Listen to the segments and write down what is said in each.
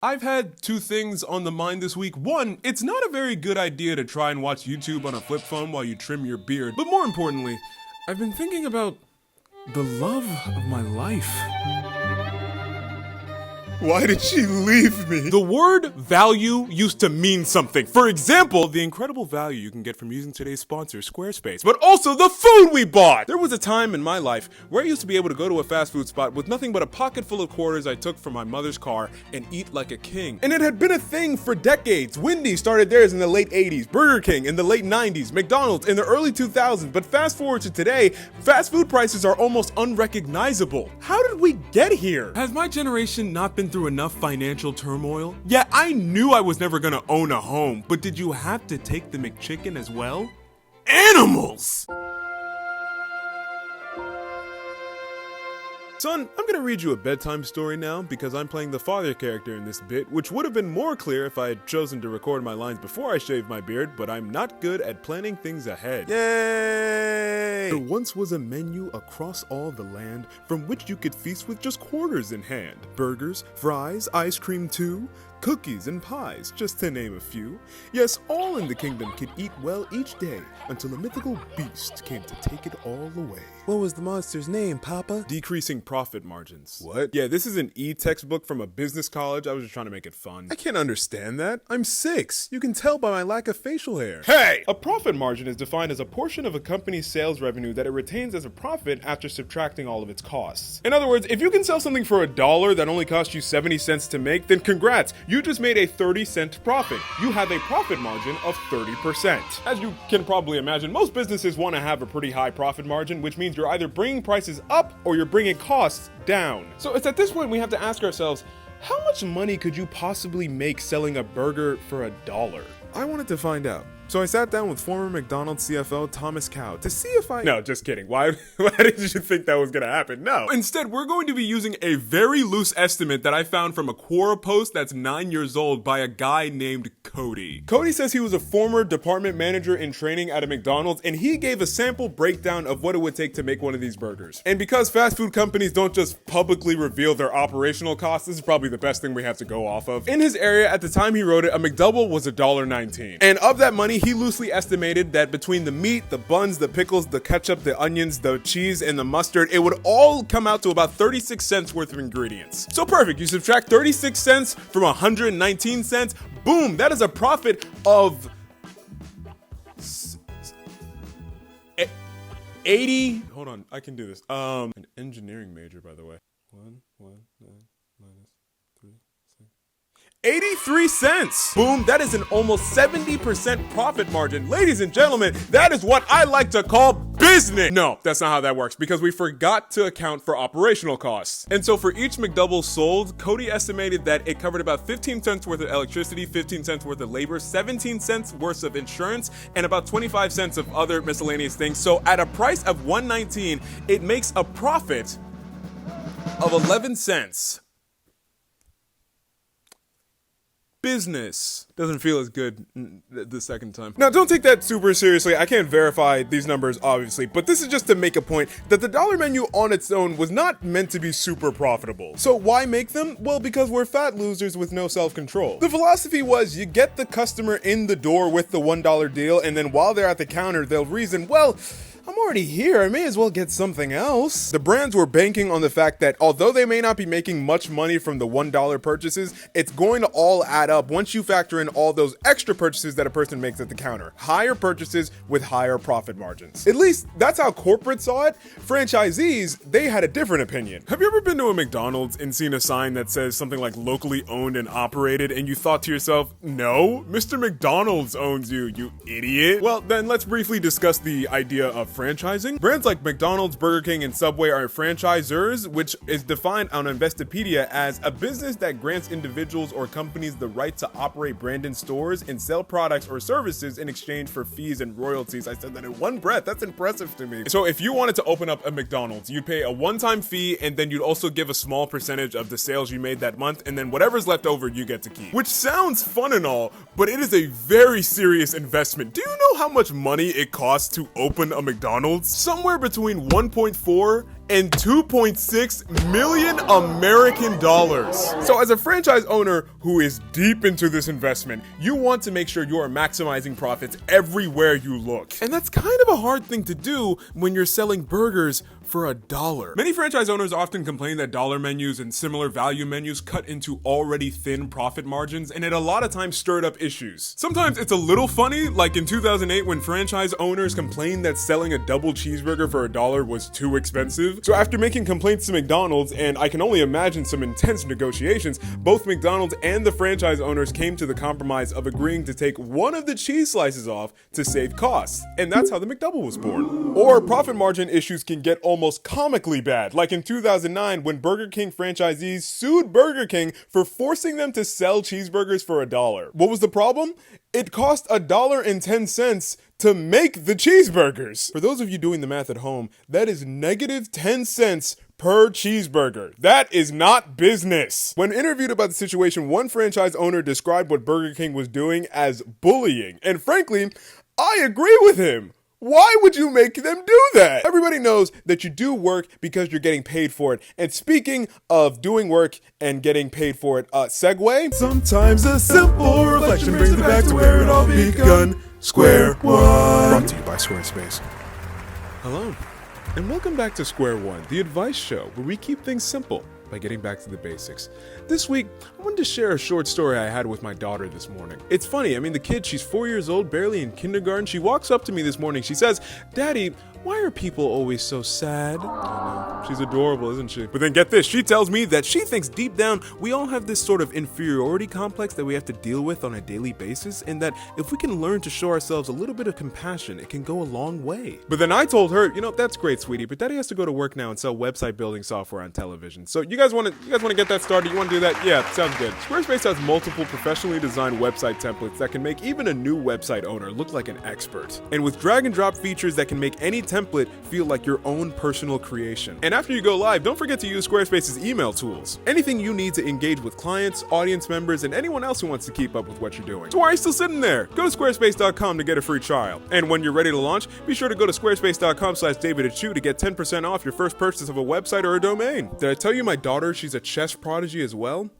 I've had two things on the mind this week. One, it's not a very good idea to try and watch YouTube on a flip phone while you trim your beard. But more importantly, I've been thinking about the love of my life. Why did she leave me? The word value used to mean something. For example, the incredible value you can get from using today's sponsor, Squarespace, but also the food we bought. There was a time in my life where I used to be able to go to a fast food spot with nothing but a pocket full of quarters I took from my mother's car and eat like a king. And it had been a thing for decades. Wendy's started theirs in the late 80s, Burger King in the late 90s, McDonald's in the early 2000s, but fast forward to today, fast food prices are almost unrecognizable. How did we get here? Has my generation not been through enough financial turmoil? Yeah, I knew I was never gonna own a home, but did you have to take the McChicken as well? Animals! Son, I'm gonna read you a bedtime story now because I'm playing the father character in this bit, which would have been more clear if I had chosen to record my lines before I shaved my beard, but I'm not good at planning things ahead. Yay! There once was a menu across all the land from which you could feast with just quarters in hand. Burgers, fries, ice cream too, cookies and pies, just to name a few. Yes, all in the kingdom could eat well each day until a mythical beast came to take it all away. What was the monster's name, Papa? Decreasing profit margins. What? Yeah, this is an e-textbook from a business college. I was just trying to make it fun. I can't understand that. I'm 6. You can tell by my lack of facial hair. Hey! A profit margin is defined as a portion of a company's sales revenue that it retains as a profit after subtracting all of its costs. In other words, if you can sell something for $1 that only cost you 70 cents to make, then congrats, you just made a 30-cent profit. You have a profit margin of 30%. As you can probably imagine, most businesses want to have a pretty high profit margin, which means you're either bringing prices up or you're bringing costs down. So it's at this point we have to ask ourselves, how much money could you possibly make selling a burger for $1? I wanted to find out. So I sat down with former McDonald's CFO Thomas Cow to see if I... No, just kidding. Why did you think that was gonna happen? No. Instead, we're going to be using a very loose estimate that I found from a Quora post that's 9 years old by a guy named Cody. Cody says he was a former department manager in training at a McDonald's, and he gave a sample breakdown of what it would take to make one of these burgers. And because fast food companies don't just publicly reveal their operational costs, this is probably the best thing we have to go off of. In his area, at the time he wrote it, a McDouble was $1.19. And of that money, he loosely estimated that between the meat, the buns, the pickles, the ketchup, the onions, the cheese, and the mustard, it would all come out to about 36 cents worth of ingredients. So perfect, you subtract 36 cents from 119 cents, boom, that is a profit of 80, hold on, I can do this. An engineering major, by the way. 9 minus 3, 6. 83 cents. Boom, that is an almost 70% profit margin. Ladies and gentlemen, that is what I like to call business. No, that's not how that works because we forgot to account for operational costs. And so for each McDouble sold, Cody estimated that it covered about 15 cents worth of electricity, 15 cents worth of labor, 17 cents worth of insurance, and about 25 cents of other miscellaneous things. So at a price of $1.19, it makes a profit of 11 cents. Business doesn't feel as good the second time. Now, don't take that super seriously. I can't verify these numbers, obviously, but this is just to make a point that the dollar menu on its own was not meant to be super profitable. So why make them? Well, because we're fat losers with no self-control. The philosophy was you get the customer in the door with the $1 deal, and then while they're at the counter, they'll reason, well, I'm already here, I may as well get something else. The brands were banking on the fact that although they may not be making much money from the $1 purchases, it's going to all add up once you factor in all those extra purchases that a person makes at the counter. Higher purchases with higher profit margins. At least that's how corporate saw it. Franchisees, they had a different opinion. Have you ever been to a McDonald's and seen a sign that says something like locally owned and operated and you thought to yourself, no, Mr. McDonald's owns you, you idiot? Well, then let's briefly discuss the idea of franchising. Brands like McDonald's, Burger King, and Subway are franchisors, which is defined on Investopedia as a business that grants individuals or companies the right to operate branded stores and sell products or services in exchange for fees and royalties. I said that in one breath. That's impressive to me. So if you wanted to open up a McDonald's, you'd pay a one-time fee and then you'd also give a small percentage of the sales you made that month, and then whatever's left over you get to keep. Which sounds fun and all, but it is a very serious investment. Do you know how much money it costs to open a McDonald's? Somewhere between 1.4 and $2.6 million American dollars. So as a franchise owner who is deep into this investment, you want to make sure you are maximizing profits everywhere you look. And that's kind of a hard thing to do when you're selling burgers for $1. Many franchise owners often complain that dollar menus and similar value menus cut into already thin profit margins, and it a lot of times stirred up issues. Sometimes it's a little funny, like in 2008 when franchise owners complained that selling a double cheeseburger for $1 was too expensive. So after making complaints to McDonald's, and I can only imagine some intense negotiations, both McDonald's and the franchise owners came to the compromise of agreeing to take one of the cheese slices off to save costs. And that's how the McDouble was born. Or profit margin issues can get almost comically bad, like in 2009 when Burger King franchisees sued Burger King for forcing them to sell cheeseburgers for $1. What was the problem? It cost $1.10 to make the cheeseburgers. For those of you doing the math at home, that is negative 10 cents per cheeseburger. That is not business. When interviewed about the situation, one franchise owner described what Burger King was doing as bullying. And frankly, I agree with him. Why would you make them do that? Everybody knows that you do work because you're getting paid for it. And speaking of doing work and getting paid for it, segue. Sometimes a simple reflection brings me back to where it all begun. Square One. Brought to you by Squarespace. Hello, and welcome back to Square One, the advice show where we keep things simple by getting back to the basics. This week, I wanted to share a short story I had with my daughter this morning. It's funny, the kid, she's 4 years old, barely in kindergarten. She walks up to me this morning, she says, "Daddy, why are people always so sad?" I know, she's adorable, isn't she? But then get this, she tells me that she thinks deep down we all have this sort of inferiority complex that we have to deal with on a daily basis, and that if we can learn to show ourselves a little bit of compassion, it can go a long way. But then I told her, that's great, sweetie, but Daddy has to go to work now and sell website building software on television. So you guys want to get that started? You want to do that? Yeah, sounds good. Squarespace has multiple professionally designed website templates that can make even a new website owner look like an expert. And with drag and drop features that can make any template feel like your own personal creation. And after you go live, don't forget to use Squarespace's email tools. Anything you need to engage with clients, audience members, and anyone else who wants to keep up with what you're doing. So why are you still sitting there? Go to squarespace.com to get a free trial. And when you're ready to launch, be sure to go to squarespace.com/DavidAchu to get 10% off your first purchase of a website or a domain. Did I tell you my daughter, she's a chess prodigy as well?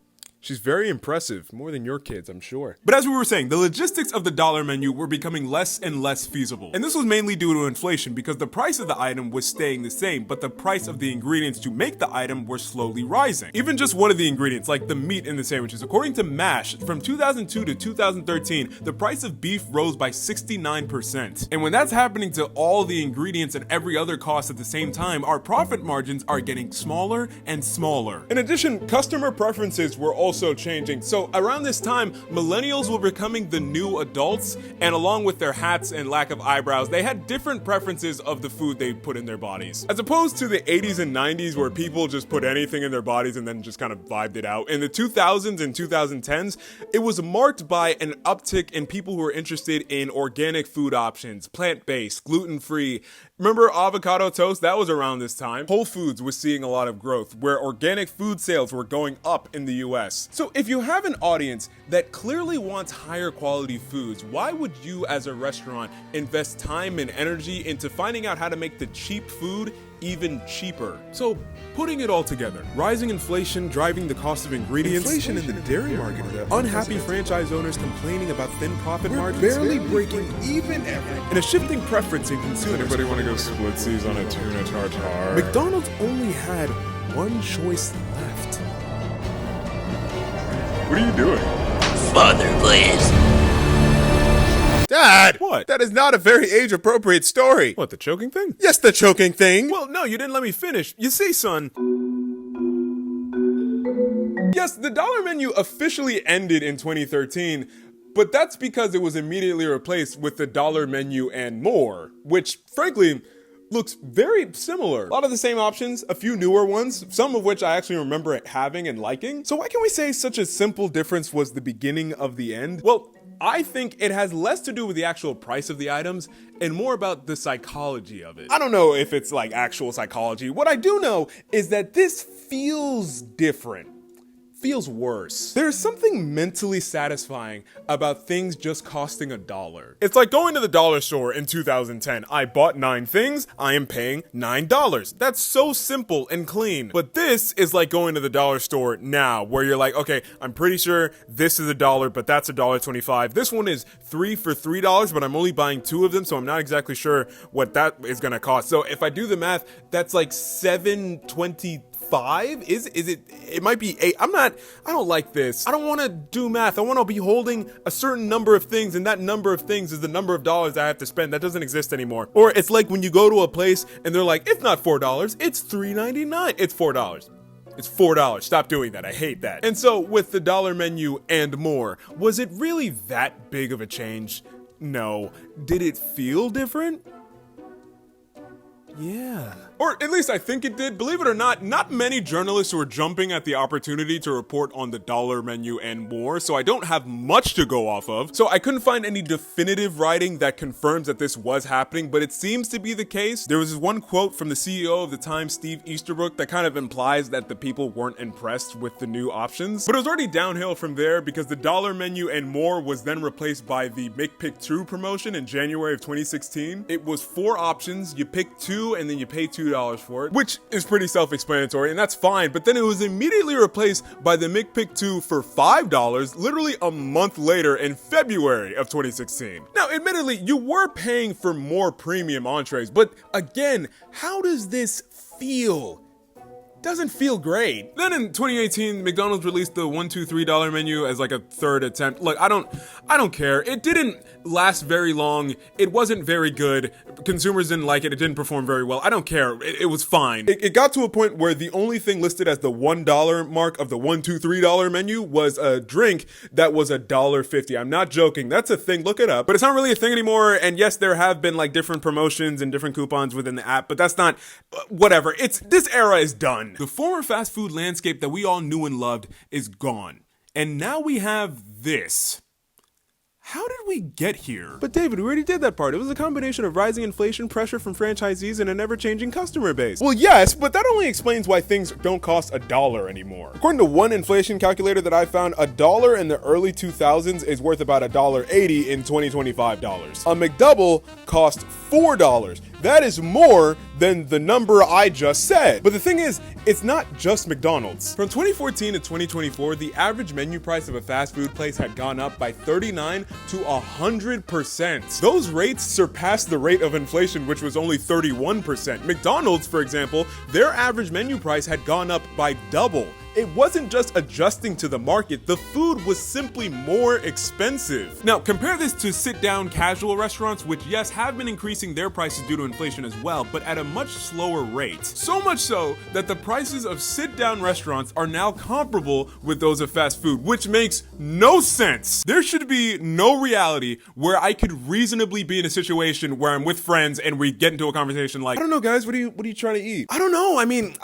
She's very impressive, more than your kids, I'm sure. But as we were saying, the logistics of the dollar menu were becoming less and less feasible. And this was mainly due to inflation because the price of the item was staying the same, but the price of the ingredients to make the item were slowly rising. Even just one of the ingredients, like the meat in the sandwiches, according to MASH, from 2002 to 2013, the price of beef rose by 69%. And when that's happening to all the ingredients and every other cost at the same time, our profit margins are getting smaller and smaller. In addition, customer preferences were also changing. So around this time, millennials were becoming the new adults, and along with their hats and lack of eyebrows, they had different preferences of the food they put in their bodies. As opposed to the 80s and 90s where people just put anything in their bodies and then just kind of vibed it out. In the 2000s and 2010s, it was marked by an uptick in people who were interested in organic food options, plant-based, gluten-free. Remember avocado toast? That was around this time. Whole Foods was seeing a lot of growth, where organic food sales were going up in the US. So if you have an audience that clearly wants higher quality foods, why would you as a restaurant invest time and energy into finding out how to make the cheap food even cheaper? So putting it all together, rising inflation driving the cost of ingredients, Inflation in the dairy market, unhappy franchise owners complaining about thin profit margins, barely breaking even ever. and a shifting preference in consumers. Anybody want to go splitsies on a tuna tartare? McDonald's only had one choice left. What are you doing? Father, please. Dad! What? That is not a very age-appropriate story. What, the choking thing? Yes, the choking thing. Well, no, you didn't let me finish. You see, son. Yes, the dollar menu officially ended in 2013, but that's because it was immediately replaced with the dollar menu and more, which, frankly, looks very similar. A lot of the same options, a few newer ones, some of which I actually remember having and liking. So why can we say such a simple difference was the beginning of the end? Well, I think it has less to do with the actual price of the items and more about the psychology of it. I don't know if it's like actual psychology. What I do know is that this feels different. feels worse. There's something mentally satisfying about things just costing $1. It's like going to the dollar store in 2010. I bought 9 things, I am paying $9. That's so simple and clean. But this is like going to the dollar store now, where you're like, okay, I'm pretty sure this is $1, but that's $1.25. This one is 3 for $3, but I'm only buying 2 of them, so I'm not exactly sure what that is gonna cost. So if I do the math, that's like $7.25. Is it might be 8. I don't like this. I don't want to do math. I want to be holding a certain number of things, and that number of things is the number of dollars I have to spend. That doesn't exist anymore. Or it's like when you go to a place and they're like, it's not $4, it's $3.99. It's $4. It's $4. Stop doing that. I hate that. And so with the dollar menu and more, was it really that big of a change? No. Did it feel different? Yeah. Or at least I think it did. Believe it or not many journalists were jumping at the opportunity to report on the dollar menu and more, so I don't have much to go off of. So I couldn't find any definitive writing that confirms that this was happening, but it seems to be the case. There was this one quote from the CEO of the Times, Steve Easterbrook, that kind of implies that the people weren't impressed with the new options. But it was already downhill from there, because the dollar menu and more was then replaced by the McPick 2 promotion in January of 2016. It was 4 options. You pick 2 and then you pay $2 for it, which is pretty self-explanatory, and that's fine. But then it was immediately replaced by the McPick 2 for $5, literally a month later in February of 2016. Now, admittedly, you were paying for more premium entrees, but again, how does this feel? Doesn't feel great. Then in 2018, McDonald's released the $1, $2, $3 menu as like a third attempt. Look, I don't care. It didn't last very long. It wasn't very good. Consumers didn't like it. It didn't perform very well. I don't care. It was fine. It got to a point where the only thing listed as the $1 mark of the $1, $2, $3 menu was a drink that was $1.50. I'm not joking. That's a thing. Look it up. But it's not really a thing anymore. And yes, there have been like different promotions and different coupons within the app, but that's not whatever. This era is done. The former fast food landscape that we all knew and loved is gone. And now we have this. How did we get here? But David, we already did that part. It was a combination of rising inflation, pressure from franchisees, and an ever-changing customer base. Well, yes, but that only explains why things don't cost $1 anymore. According to one inflation calculator that I found, $1 in the early 2000s is worth about $1.80 in 2025 dollars. A McDouble cost $4. That is more than the number I just said. But the thing is, it's not just McDonald's. From 2014 to 2024, the average menu price of a fast food place had gone up by 39 to 100%. Those rates surpassed the rate of inflation, which was only 31%. McDonald's, for example, their average menu price had gone up by double. It wasn't just adjusting to the market, the food was simply more expensive. Now, compare this to sit-down casual restaurants, which yes, have been increasing their prices due to inflation as well, but at a much slower rate. So much so that the prices of sit-down restaurants are now comparable with those of fast food, which makes no sense. There should be no reality where I could reasonably be in a situation where I'm with friends and we get into a conversation like, I don't know guys, what are you trying to eat? I don't know, I mean,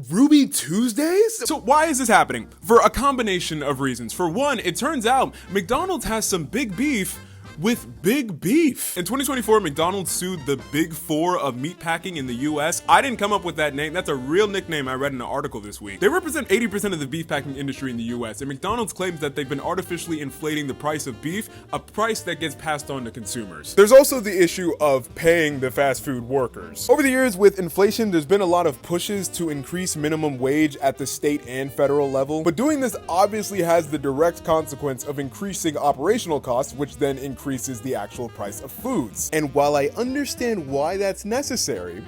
Ruby Tuesdays? So why is this happening? For a combination of reasons. For one, it turns out McDonald's has some big beef with Big Beef. In 2024, McDonald's sued the Big Four of meatpacking in the US. I didn't come up with that name. That's a real nickname I read in an article this week. They represent 80% of the beef packing industry in the US, and McDonald's claims that they've been artificially inflating the price of beef, a price that gets passed on to consumers. There's also the issue of paying the fast food workers. Over the years, with inflation, there's been a lot of pushes to increase minimum wage at the state and federal level, but doing this obviously has the direct consequence of increasing operational costs, which then increases the actual price of foods. And while I understand why that's necessary,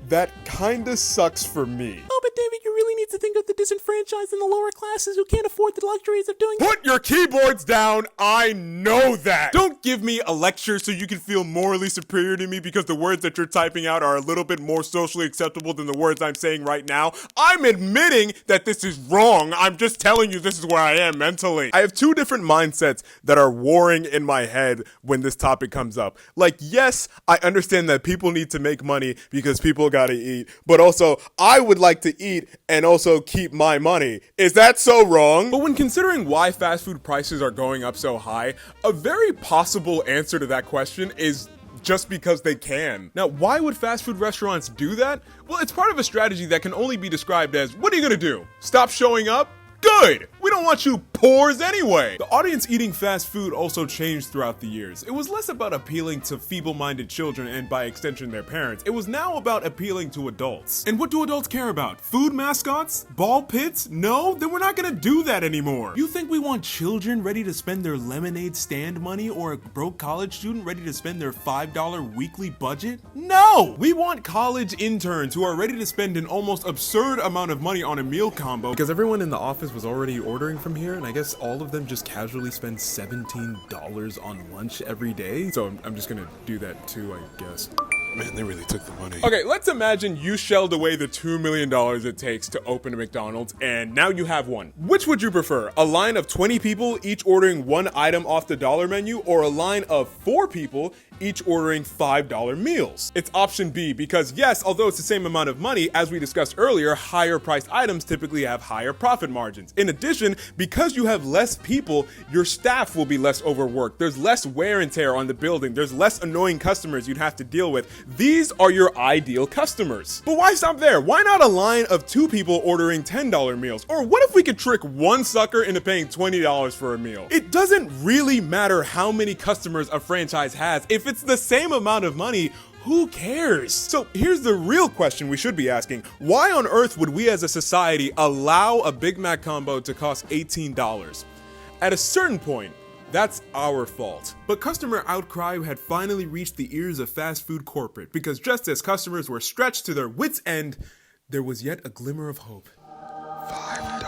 that kinda sucks for me. Oh, but David, you really need to think of the disenfranchised and the lower classes who can't afford the luxuries of doing— Put your keyboards down! I know that! Don't give me a lecture so you can feel morally superior to me because the words that you're typing out are a little bit more socially acceptable than the words I'm saying right now. I'm admitting that this is wrong. I'm just telling you this is where I am mentally. I have two different mindsets that are warring in my head when this topic comes up. Like, yes, I understand that people need to make money because people gotta eat, but also I would like to eat and also keep my money. Is that so wrong? But when considering why fast food prices are going up so high, a very possible answer to that question is just because they can. Now, why would fast food restaurants do that? Well, it's part of a strategy that can only be described as, what are you gonna do? Stop showing up? Good! We don't want you poors anyway! The audience eating fast food also changed throughout the years. It was less about appealing to feeble-minded children and by extension their parents. It was now about appealing to adults. And what do adults care about? Food mascots? Ball pits? No? Then we're not gonna do that anymore. You think we want children ready to spend their lemonade stand money or a broke college student ready to spend their $5 weekly budget? No! We want college interns who are ready to spend an almost absurd amount of money on a meal combo because everyone in the office was already ordering from here, and I guess all of them just casually spend $17 on lunch every day. So I'm just gonna do that too, I guess. Man, they really took the money. Okay, let's imagine you shelled away the $2 million it takes to open a McDonald's, and now you have one. Which would you prefer? A line of 20 people each ordering one item off the dollar menu, or a line of 4 people each ordering $5 meals? It's option B, because yes, although it's the same amount of money, as we discussed earlier, higher priced items typically have higher profit margins. In addition, because you have less people, your staff will be less overworked. There's less wear and tear on the building. There's less annoying customers you'd have to deal with. These are your ideal customers. But why stop there? Why not a line of 2 people ordering $10 meals? Or what if we could trick one sucker into paying $20 for a meal? It doesn't really matter how many customers a franchise has. If it's the same amount of money, who cares? So here's the real question we should be asking. Why on earth would we as a society allow a Big Mac combo to cost $18? At a certain point, that's our fault. But customer outcry had finally reached the ears of fast food corporate, because just as customers were stretched to their wits' end, there was yet a glimmer of hope. $5.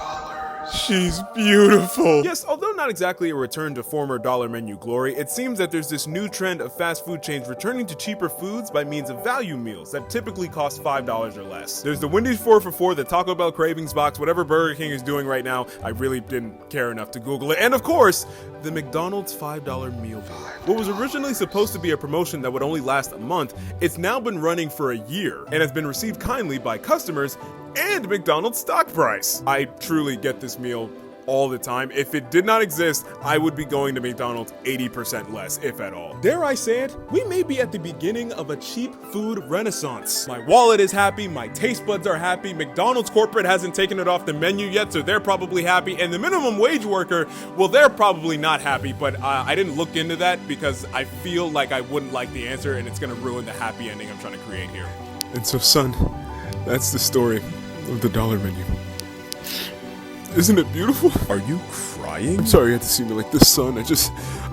She's beautiful. Yes, although not exactly a return to former dollar menu glory, it seems that there's this new trend of fast food chains returning to cheaper foods by means of value meals that typically cost $5 or less. There's the Wendy's 4 for $4, the Taco Bell Cravings Box, whatever Burger King is doing right now. I really didn't care enough to Google it. And of course, the McDonald's $5 meal deal. What was originally supposed to be a promotion that would only last a month, it's now been running for a year and has been received kindly by customers and McDonald's stock price. I truly get this meal all the time. If it did not exist, I would be going to McDonald's 80% less, if at all. Dare I say it, we may be at the beginning of a cheap food renaissance. My wallet is happy, my taste buds are happy, McDonald's corporate hasn't taken it off the menu yet, so they're probably happy, and the minimum wage worker, well, they're probably not happy, but I didn't look into that because I feel like I wouldn't like the answer, and it's gonna ruin the happy ending I'm trying to create here. And so, son, that's the story of the dollar menu. Isn't it beautiful? Are you crying? I'm sorry you had to see me like this, son.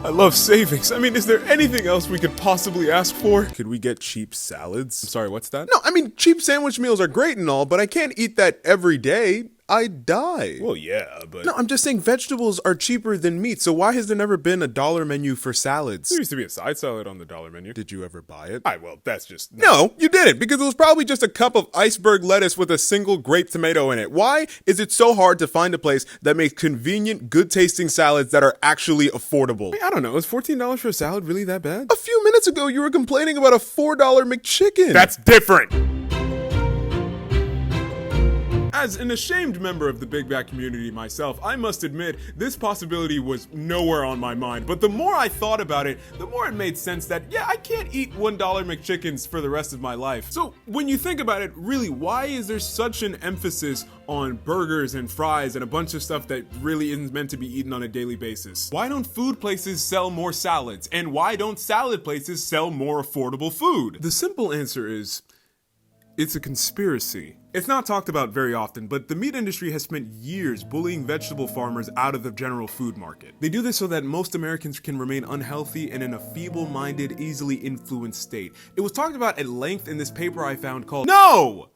I love savings. I mean, is there anything else we could possibly ask for? Could we get cheap salads? I'm sorry, what's that? No, I mean, cheap sandwich meals are great and all, but I can't eat that every day. I'd die. Well, yeah, but... No, I'm just saying vegetables are cheaper than meat, so why has there never been a dollar menu for salads? There used to be a side salad on the dollar menu. Did you ever buy it? Well, that's just... No, you didn't, because it was probably just a cup of iceberg lettuce with a single grape tomato in it. Why is it so hard to find a place that makes convenient, good-tasting salads that are actually affordable? I don't know, is $14 for a salad really that bad? A few minutes ago, you were complaining about a $4 McChicken. That's different! As an ashamed member of the Big Mac community myself, I must admit, this possibility was nowhere on my mind. But the more I thought about it, the more it made sense that, yeah, I can't eat $1 McChickens for the rest of my life. So when you think about it, really, why is there such an emphasis on burgers and fries and a bunch of stuff that really isn't meant to be eaten on a daily basis? Why don't food places sell more salads? And why don't salad places sell more affordable food? The simple answer is, it's a conspiracy. It's not talked about very often, but the meat industry has spent years bullying vegetable farmers out of the general food market. They do this so that most Americans can remain unhealthy and in a feeble-minded, easily influenced state. It was talked about at length in this paper I found called No!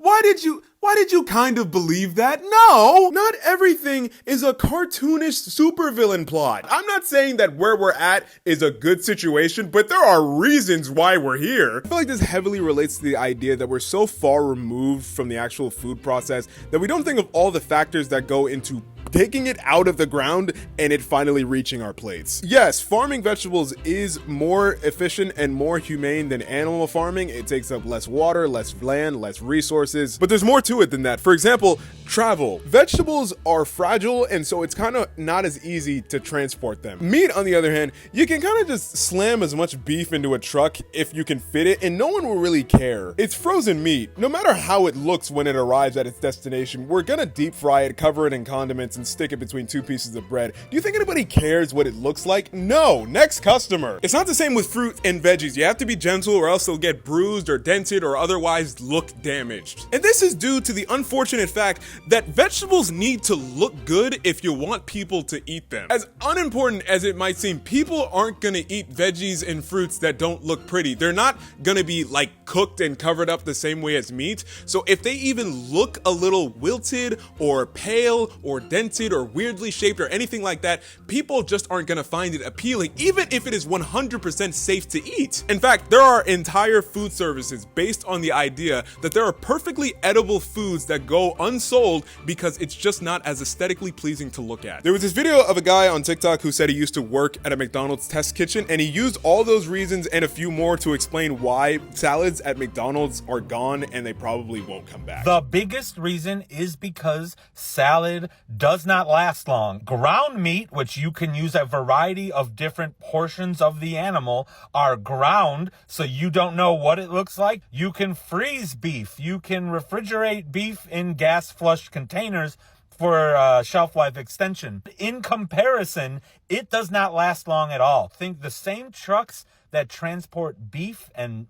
Why did you kind of believe that? No! Not everything is a cartoonish supervillain plot. I'm not saying that where we're at is a good situation, but there are reasons why we're here. I feel like this heavily relates to the idea that we're so far removed from the actual food process that we don't think of all the factors that go into taking it out of the ground and it finally reaching our plates. Yes, farming vegetables is more efficient and more humane than animal farming. It takes up less water, less land, less resources, but there's more to it than that. For example, travel. Vegetables are fragile, and so it's kind of not as easy to transport them. Meat, on the other hand, you can kind of just slam as much beef into a truck if you can fit it, and no one will really care. It's frozen meat. No matter how it looks when it arrives at its destination, we're gonna deep fry it, cover it in condiments, and stick it between two pieces of bread. Do you think anybody cares what it looks like? No. Next customer. It's not the same with fruit and veggies. You have to be gentle or else they'll get bruised or dented or otherwise look damaged. And this is due to the unfortunate fact that vegetables need to look good if you want people to eat them. As unimportant as it might seem, people aren't gonna eat veggies and fruits that don't look pretty. They're not gonna be like cooked and covered up the same way as meat. So if they even look a little wilted or pale or dented or weirdly shaped or anything like that, people just aren't gonna find it appealing, even if it is 100% safe to eat. In fact, there are entire food services based on the idea that there are perfectly edible foods that go unsold because it's just not as aesthetically pleasing to look at. There was this video of a guy on TikTok who said he used to work at a McDonald's test kitchen, and he used all those reasons and a few more to explain why salads at McDonald's are gone and they probably won't come back. The biggest reason is because salad does not last long. Ground meat, which you can use a variety of different portions of the animal, are ground, so you don't know what it looks like. You can freeze beef. You can refrigerate beef in gas flush containers for shelf life extension. In comparison, it does not last long at all. Think the same trucks that transport beef and,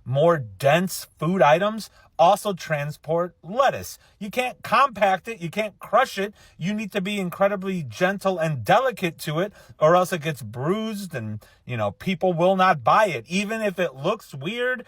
more dense food items also transport lettuce. You can't compact it, you can't crush it. You need to be incredibly gentle and delicate to it, or else it gets bruised and, people will not buy it. Even if it looks weird,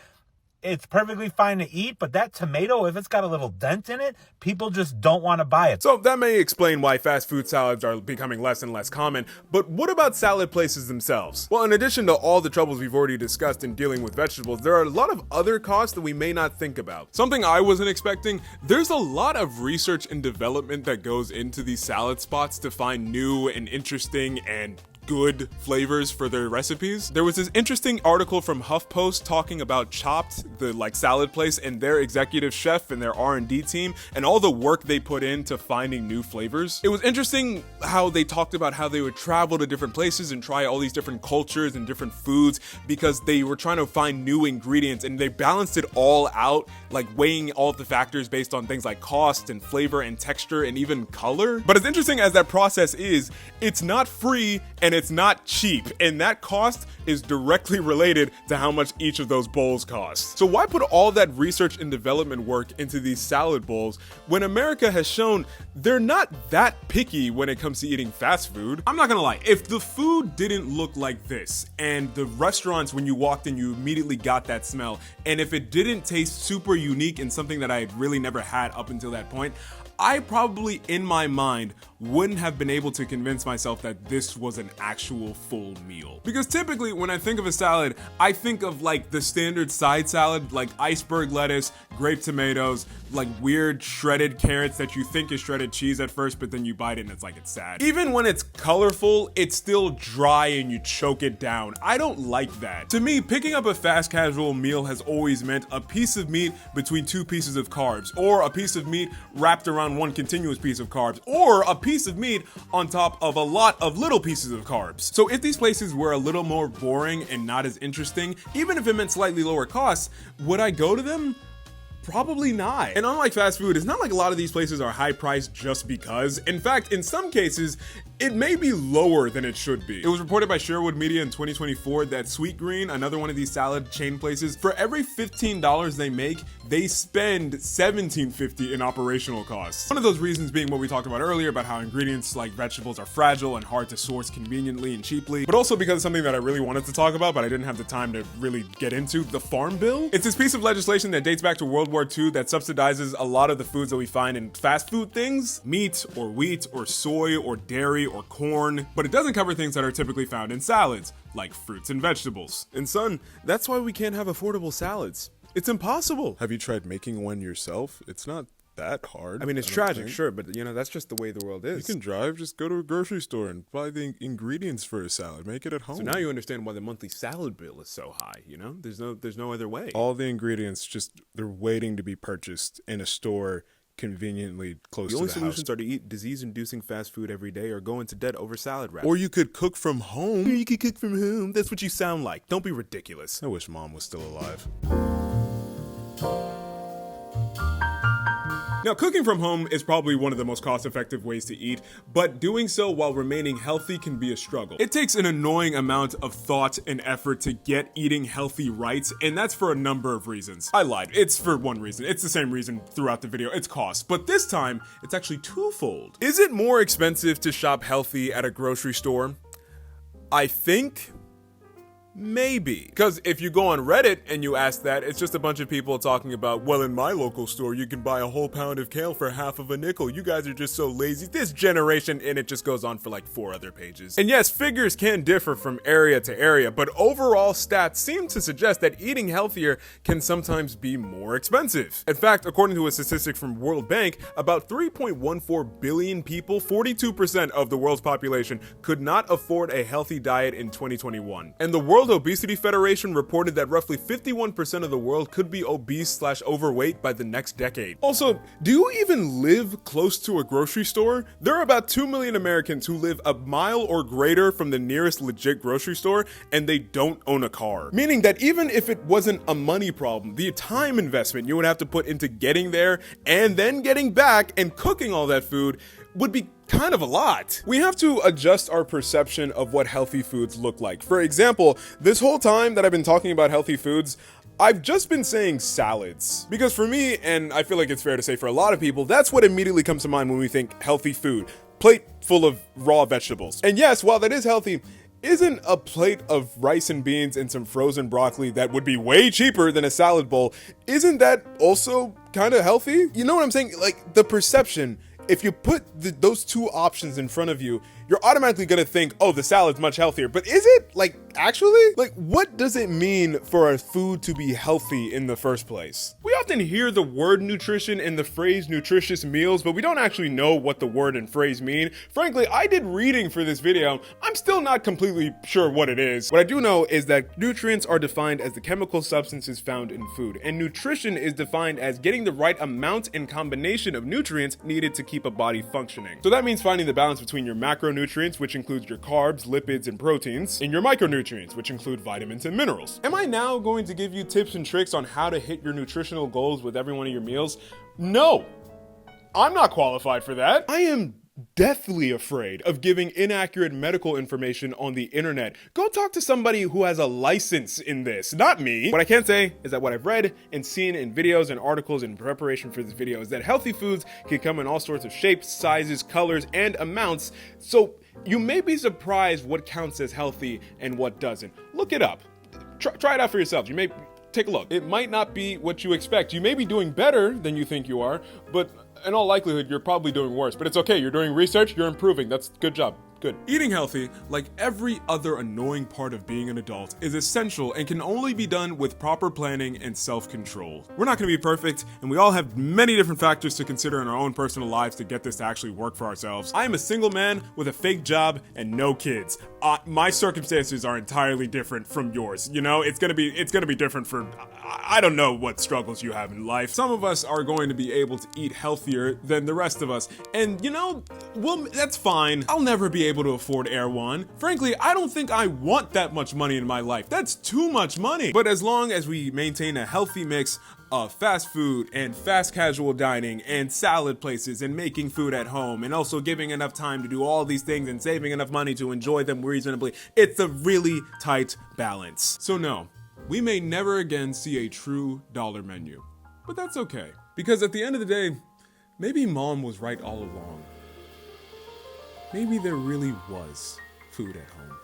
it's perfectly fine to eat, but that tomato, if it's got a little dent in it, people just don't want to buy it. So that may explain why fast food salads are becoming less and less common, but what about salad places themselves? Well, in addition to all the troubles we've already discussed in dealing with vegetables, there are a lot of other costs that we may not think about. Something I wasn't expecting, there's a lot of research and development that goes into these salad spots to find new and interesting and good flavors for their recipes. There was this interesting article from HuffPost talking about Chopped, the salad place, and their executive chef and their R&D team and all the work they put into finding new flavors. It was interesting how they talked about how they would travel to different places and try all these different cultures and different foods because they were trying to find new ingredients, and they balanced it all out, weighing all the factors based on things like cost and flavor and texture and even color. But as interesting as that process is, it's not free and it's not cheap, and that cost is directly related to how much each of those bowls cost. So why put all that research and development work into these salad bowls when America has shown they're not that picky when it comes to eating fast food? I'm not gonna lie, if the food didn't look like this, and the restaurants when you walked in you immediately got that smell, and if it didn't taste super unique and something that I had really never had up until that point, I probably, in my mind, wouldn't have been able to convince myself that this was an actual full meal. Because typically, when I think of a salad, I think of the standard side salad, like iceberg lettuce, grape tomatoes, weird shredded carrots that you think is shredded cheese at first, but then you bite it and it's sad. Even when it's colorful, it's still dry and you choke it down. I don't like that. To me, picking up a fast casual meal has always meant a piece of meat between two pieces of carbs, or a piece of meat wrapped around one continuous piece of carbs, or a piece of meat on top of a lot of little pieces of carbs. So if these places were a little more boring and not as interesting, even if it meant slightly lower costs, would I go to them? Probably not. And unlike fast food, it's not like a lot of these places are high priced just because. In fact, in some cases, it may be lower than it should be. It was reported by Sherwood Media in 2024 that Sweet Green, another one of these salad chain places, for every $15 they make, they spend $17.50 in operational costs. One of those reasons being what we talked about earlier about how ingredients like vegetables are fragile and hard to source conveniently and cheaply, but also because it's something that I really wanted to talk about, but I didn't have the time to really get into, the Farm Bill. It's this piece of legislation that dates back to World War II that subsidizes a lot of the foods that we find in fast food things, meat or wheat or soy or dairy or corn, but it doesn't cover things that are typically found in salads, like fruits and vegetables. And son, that's why we can't have affordable salads. It's impossible. Have you tried making one yourself? It's not that hard. I mean, it's don't tragic, think. sure, but you know, that's just the way the world is. You can drive, just go to a grocery store and buy the ingredients for a salad. Make it at home. So now you understand why the monthly salad bill is so high, you know? There's no other way. All the ingredients they're waiting to be purchased in a store conveniently close The to only the solutions house. are to eat disease-inducing fast food every day or go into debt over salad wrap. Or you could cook from home. You could cook from home. That's what you sound like. Don't be ridiculous. I wish Mom was still alive. Now, cooking from home is probably one of the most cost-effective ways to eat, but doing so while remaining healthy can be a struggle. It takes an annoying amount of thought and effort to get eating healthy right, and that's for a number of reasons. I lied. It's for one reason. It's the same reason throughout the video. It's cost. But this time, it's actually twofold. Is it more expensive to shop healthy at a grocery store? I think maybe. Because if you go on Reddit and you ask that, it's just a bunch of people talking about, well, in my local store, you can buy a whole pound of kale for half of a nickel. You guys are just so lazy. This generation, and it just goes on for like 4 other pages. And yes, figures can differ from area to area, but overall stats seem to suggest that eating healthier can sometimes be more expensive. In fact, according to a statistic from World Bank, about 3.14 billion people, 42% of the world's population, could not afford a healthy diet in 2021. And the World Obesity Federation reported that roughly 51% of the world could be obese/overweight by the next decade. Also, do you even live close to a grocery store? There are about 2 million Americans who live a mile or greater from the nearest legit grocery store, and they don't own a car. Meaning that even if it wasn't a money problem, the time investment you would have to put into getting there and then getting back and cooking all that food would be kind of a lot. We have to adjust our perception of what healthy foods look like. For example, this whole time that I've been talking about healthy foods, I've just been saying salads. Because for me, and I feel like it's fair to say for a lot of people, that's what immediately comes to mind when we think healthy food. Plate full of raw vegetables. And yes, while that is healthy, isn't a plate of rice and beans and some frozen broccoli that would be way cheaper than a salad bowl, isn't that also kind of healthy? You know what I'm saying? Like, the perception, if you put those two options in front of you, you're automatically gonna think, oh, the salad's much healthier. But is it? Like, actually? Like, what does it mean for a food to be healthy in the first place? We often hear the word nutrition and the phrase nutritious meals, but we don't actually know what the word and phrase mean. Frankly, I did reading for this video. I'm still not completely sure what it is. What I do know is that nutrients are defined as the chemical substances found in food, and nutrition is defined as getting the right amount and combination of nutrients needed to keep a body functioning. So that means finding the balance between your macronutrients, which includes your carbs, lipids, and proteins, and your micronutrients, which include vitamins and minerals. Am I now going to give you tips and tricks on how to hit your nutritional goals with every one of your meals? No, I'm not qualified for that. I am deathly afraid of giving inaccurate medical information on the internet. Go talk to somebody who has a license in this, not me. What I can say is that what I've read and seen in videos and articles in preparation for this video is that healthy foods can come in all sorts of shapes, sizes, colors, and amounts. So you may be surprised what counts as healthy and what doesn't. Look it up. Try it out for yourselves. You may take a look. It might not be what you expect. You may be doing better than you think you are, but in all likelihood, you're probably doing worse. But it's okay. You're doing research. You're improving. That's good job. Good. Eating healthy, like every other annoying part of being an adult, is essential and can only be done with proper planning and self-control. We're not going to be perfect, and we all have many different factors to consider in our own personal lives to get this to actually work for ourselves. I am a single man with a fake job and no kids. My circumstances are entirely different from yours. You know, it's gonna be different for, I don't know what struggles you have in life. Some of us are going to be able to eat healthier than the rest of us, and you know, well, that's fine. I'll never be able to afford Air One. Frankly, I don't think I want that much money in my life. That's too much money. But as long as we maintain a healthy mix of fast food and fast casual dining and salad places and making food at home and also giving enough time to do all these things and saving enough money to enjoy them reasonably, it's a really tight balance. So no, we may never again see a true dollar menu. But that's okay. Because at the end of the day, maybe Mom was right all along. Maybe there really was food at home.